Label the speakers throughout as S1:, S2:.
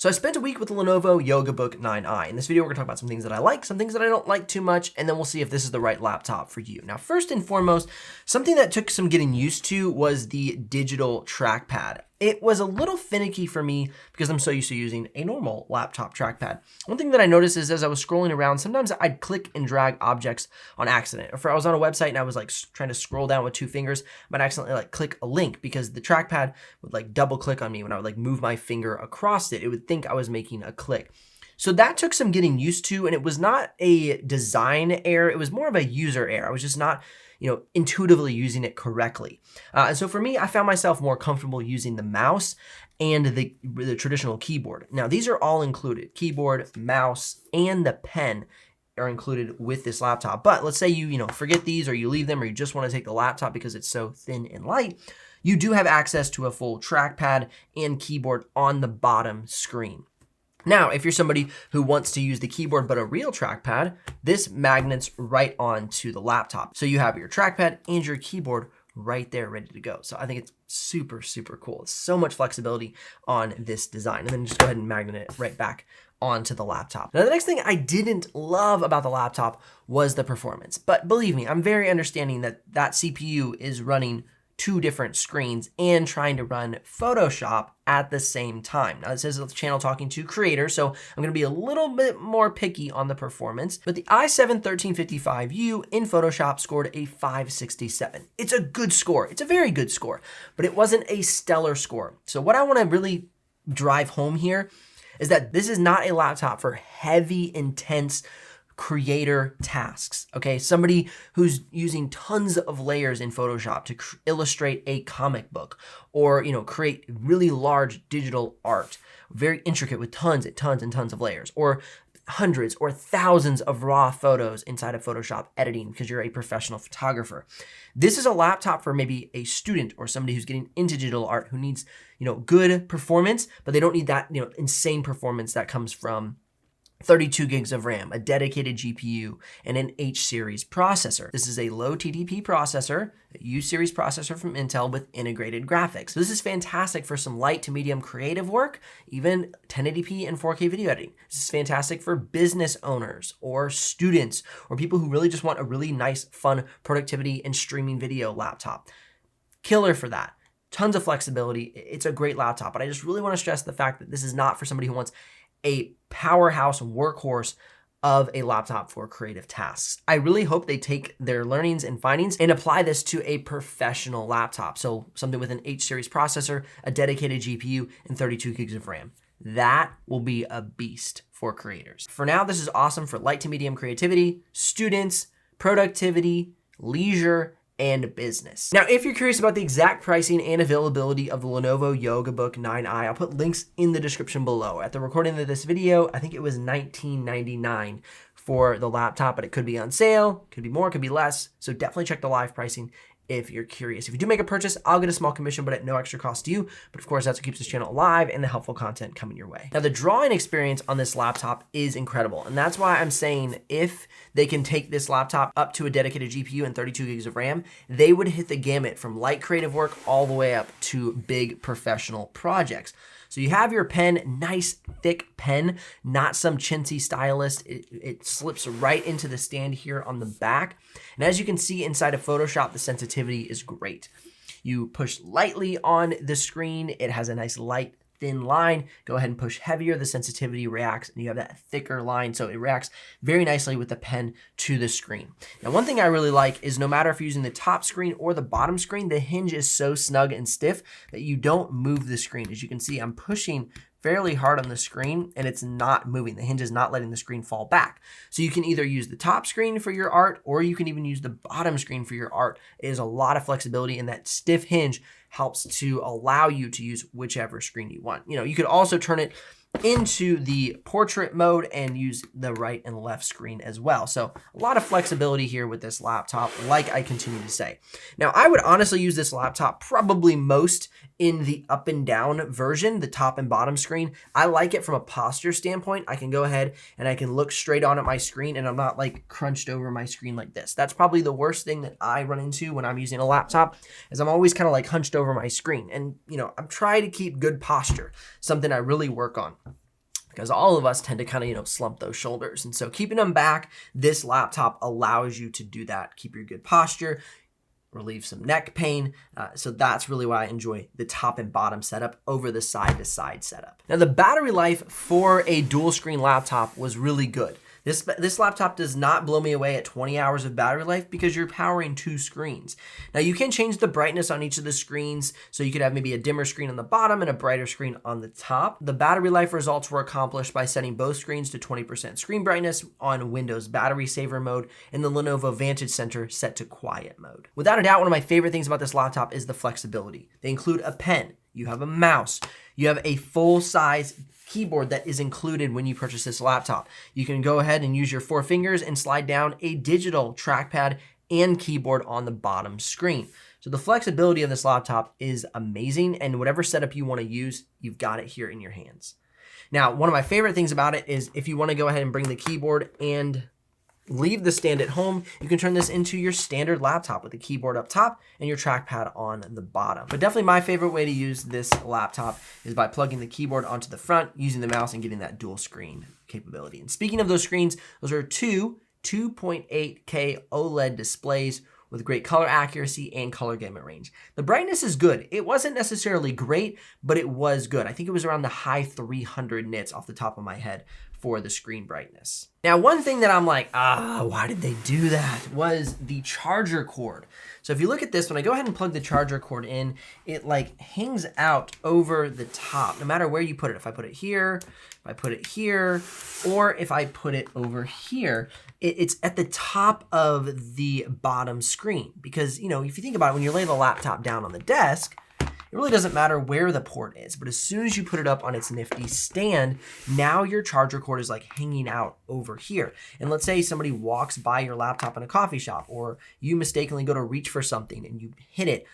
S1: So I spent a week with the Lenovo Yoga Book 9i. In this video, we're gonna talk about some things that I like, some things that I don't like too much, and then we'll see if this is the right laptop for you. Now, first and foremost, something that took some getting used to was the digital trackpad. It was a little finicky for me because I'm so used to using a normal laptop trackpad. One thing that I noticed is as I was scrolling around, sometimes I'd click and drag objects on accident. If I was on a website and I was like trying to scroll down with two fingers, I might accidentally like click a link because the trackpad would like double click on me when I would like move my finger across it. It would think I was making a click. So that took some getting used to, and it was not a design error. It was more of a user error. I was just not intuitively using it correctly. And so for me, I found myself more comfortable using the mouse and the traditional keyboard. Now, these are all included. Keyboard, mouse, and the pen are included with this laptop. But let's say you forget these, or you leave them, or you just want to take the laptop because it's so thin and light. You do have access to a full trackpad and keyboard on the bottom screen. Now, if you're somebody who wants to use the keyboard but a real trackpad, this magnets right onto the laptop. So you have your trackpad and your keyboard right there ready to go. So I think it's super, super cool. It's so much flexibility on this design. And then just go ahead and magnet it right back onto the laptop. Now, the next thing I didn't love about the laptop was the performance. But believe me, I'm very understanding that that CPU is running two different screens and trying to run Photoshop at the same time. Now, this is a channel talking to creators, so I'm gonna be a little bit more picky on the performance, but the i7-1355U in Photoshop scored a 567. It's a good score. It's a very good score, but it wasn't a stellar score. So what I wanna really drive home here is that this is not a laptop for heavy, intense creator tasks, okay? Somebody who's using tons of layers in Photoshop to illustrate a comic book or, create really large digital art, very intricate with tons and tons of layers, or hundreds or thousands of raw photos inside of Photoshop editing because you're a professional photographer. This is a laptop for maybe a student or somebody who's getting into digital art who needs, good performance, but they don't need that, insane performance that comes from 32 gigs of RAM, a dedicated GPU, and an H-series processor. This is a low TDP processor, a U-series processor from Intel with integrated graphics. So this is fantastic for some light to medium creative work, even 1080p and 4K video editing. This is fantastic for business owners or students or people who really just want a really nice, fun productivity and streaming video laptop. Killer for that. Tons of flexibility. It's a great laptop, but I just really want to stress the fact that this is not for somebody who wants a powerhouse workhorse of a laptop for creative tasks. I really hope they take their learnings and findings and apply this to a professional laptop. So something with an H-series processor, a dedicated GPU, and 32 gigs of RAM. That will be a beast for creators. For now, this is awesome for light to medium creativity, students, productivity, leisure, and business. Now, if you're curious about the exact pricing and availability of the Lenovo Yoga Book 9i, I'll put links in the description below. At the recording of this video, I think it was $19.99 for the laptop, but it could be on sale, could be more, could be less. So definitely check the live pricing if you're curious. If you do make a purchase, I'll get a small commission, but at no extra cost to you. But of course, that's what keeps this channel alive and the helpful content coming your way. Now, the drawing experience on this laptop is incredible. And that's why I'm saying if they can take this laptop up to a dedicated GPU and 32 gigs of RAM, they would hit the gamut from light creative work all the way up to big professional projects. So you have your pen, nice thick pen, not some chintzy stylus. It slips right into the stand here on the back. And as you can see inside of Photoshop, the sensitivity is great. You push lightly on the screen. It has a nice light, thin line. Go ahead and push heavier. The sensitivity reacts and you have that thicker line. So it reacts very nicely with the pen to the screen. Now, one thing I really like is no matter if you're using the top screen or the bottom screen, the hinge is so snug and stiff that you don't move the screen. As you can see, I'm pushing fairly hard on the screen and it's not moving. The hinge is not letting the screen fall back. So you can either use the top screen for your art or you can even use the bottom screen for your art. It is a lot of flexibility and that stiff hinge helps to allow you to use whichever screen you want. You could also turn it into the portrait mode and use the right and left screen as well. So a lot of flexibility here with this laptop, like I continue to say. Now, I would honestly use this laptop probably most in the up and down version, the top and bottom screen. I like it from a posture standpoint. I can go ahead and I can look straight on at my screen and I'm not like crunched over my screen like this. That's probably the worst thing that I run into when I'm using a laptop is I'm always kind of like hunched over my screen. And I'm trying to keep good posture, something I really work on. because all of us tend to kind of, slump those shoulders. And so keeping them back, this laptop allows you to do that. Keep your good posture, relieve some neck pain. So that's really why I enjoy the top and bottom setup over the side to side setup. Now the battery life for a dual screen laptop was really good. This laptop does not blow me away at 20 hours of battery life because you're powering 2 screens. Now you can change the brightness on each of the screens, so you could have maybe a dimmer screen on the bottom and a brighter screen on the top. The battery life results were accomplished by setting both screens to 20% screen brightness on Windows battery saver mode and the Lenovo Vantage Center set to quiet mode. Without a doubt, one of my favorite things about this laptop is the flexibility. They include a pen, you have a mouse, you have a full-size keyboard that is included when you purchase this laptop. You can go ahead and use your 4 fingers and slide down a digital trackpad and keyboard on the bottom screen. So the flexibility of this laptop is amazing, and whatever setup you want to use, you've got it here in your hands. Now, one of my favorite things about it is if you want to go ahead and bring the keyboard and leave the stand at home, you can turn this into your standard laptop with the keyboard up top and your trackpad on the bottom. But definitely my favorite way to use this laptop is by plugging the keyboard onto the front, using the mouse, and getting that dual screen capability. And speaking of those screens, those are two 2.8K OLED displays with great color accuracy and color gamut range. The brightness is good. It wasn't necessarily great, but it was good. I think it was around the high 300 nits off the top of my head for the screen brightness. Now, one thing that I'm like, why did they do that, was the charger cord. So if you look at this, when I go ahead and plug the charger cord in, it like hangs out over the top, no matter where you put it. If I put it here, if I put it here, or if I put it over here, it's at the top of the bottom screen. Because, if you think about it, when you lay the laptop down on the desk, it really doesn't matter where the port is, but as soon as you put it up on its nifty stand, now your charger cord is like hanging out over here. And let's say somebody walks by your laptop in a coffee shop, or you mistakenly go to reach for something and you hit it.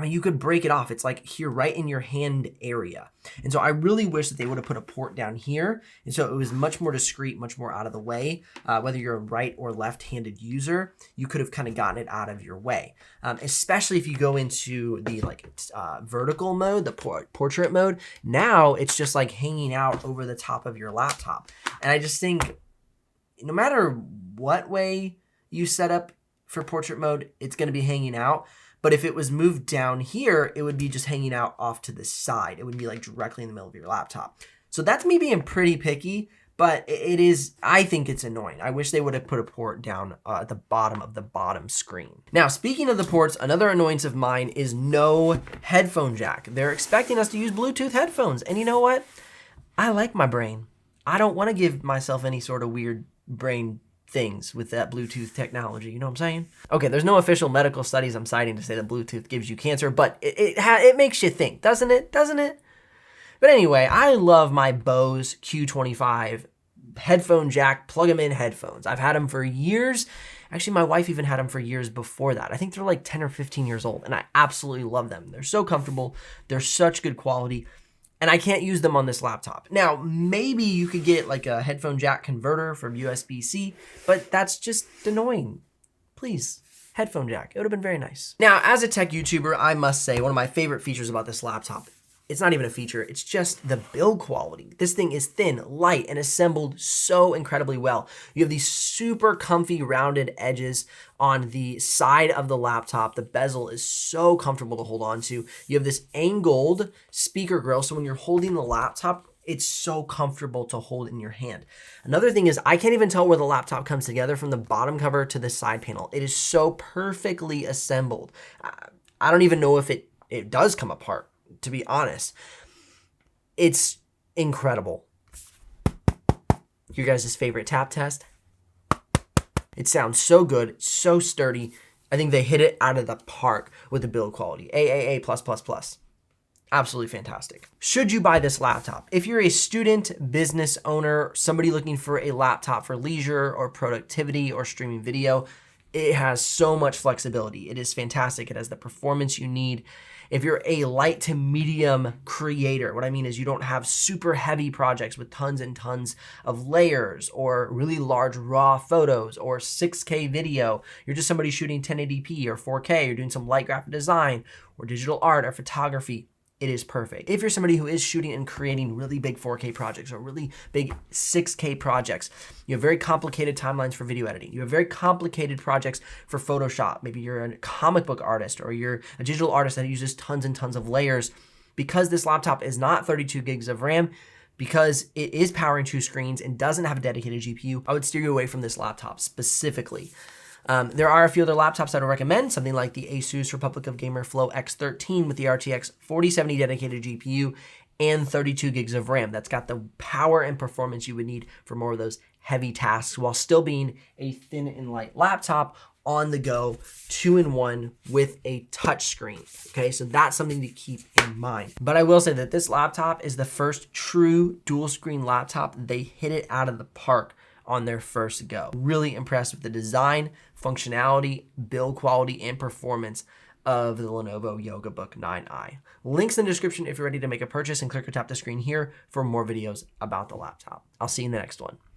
S1: You could break it off. It's like here right in your hand area. And so I really wish that they would have put a port down here. And so it was much more discreet, much more out of the way. Whether you're a right or left-handed user, you could have kind of gotten it out of your way. Especially if you go into the vertical mode, the portrait mode. Now it's just like hanging out over the top of your laptop. And I just think no matter what way you set up for portrait mode, it's going to be hanging out. But if it was moved down here, it would be just hanging out off to the side. It would be like directly in the middle of your laptop. So that's me being pretty picky, but I think it's annoying. I wish they would have put a port down at the bottom of the bottom screen. Now, speaking of the ports, another annoyance of mine is no headphone jack. They're expecting us to use Bluetooth headphones. And you know what? I like my brain. I don't want to give myself any sort of weird brain things with that Bluetooth technology, you know what I'm saying? Okay, there's no official medical studies I'm citing to say that Bluetooth gives you cancer, but it makes you think, doesn't it? Doesn't it? But anyway, I love my Bose Q25 headphone jack, plug them in headphones. I've had them for years. Actually, my wife even had them for years before that. I think they're like 10 or 15 years old, and I absolutely love them. They're so comfortable. They're such good quality. And I can't use them on this laptop. Now, maybe you could get like a headphone jack converter from USB-C, but that's just annoying. Please, headphone jack. It would have been very nice. Now, as a tech YouTuber, I must say one of my favorite features about this laptop, it's not even a feature, it's just the build quality. This thing is thin, light, and assembled so incredibly well. You have these super comfy rounded edges on the side of the laptop. The bezel is so comfortable to hold on to. You have this angled speaker grill, so when you're holding the laptop, it's so comfortable to hold in your hand. Another thing is I can't even tell where the laptop comes together from the bottom cover to the side panel. It is so perfectly assembled. I don't even know if it does come apart, to be honest. It's incredible. Your guys' favorite tap test? It sounds so good, so sturdy. I think they hit it out of the park with the build quality. AAA+++. Absolutely fantastic. Should you buy this laptop? If you're a student, business owner, somebody looking for a laptop for leisure or productivity or streaming video, it has so much flexibility. It is fantastic. It has the performance you need. If you're a light to medium creator, what I mean is you don't have super heavy projects with tons and tons of layers or really large raw photos or 6K video. You're just somebody shooting 1080p or 4K. You're doing some light graphic design or digital art or photography. it is perfect. If you're somebody who is shooting and creating really big 4K projects or really big 6K projects, you have very complicated timelines for video editing, you have very complicated projects for Photoshop, maybe you're a comic book artist or you're a digital artist that uses tons and tons of layers, because this laptop is not 32 gigs of RAM, because it is powering 2 screens and doesn't have a dedicated GPU, I would steer you away from this laptop specifically. There are a few other laptops that I would recommend, something like the Asus Republic of Gamer Flow X13 with the RTX 4070 dedicated GPU and 32 gigs of RAM. That's got the power and performance you would need for more of those heavy tasks while still being a thin and light laptop on the go, 2-in-1 with a touch screen. Okay, so that's something to keep in mind. But I will say that this laptop is the first true dual screen laptop. They hit it out of the park on their first go. Really impressed with the design, functionality, build quality, and performance of the Lenovo Yoga Book 9i. Links in the description if you're ready to make a purchase, and click or tap the screen here for more videos about the laptop. I'll see you in the next one.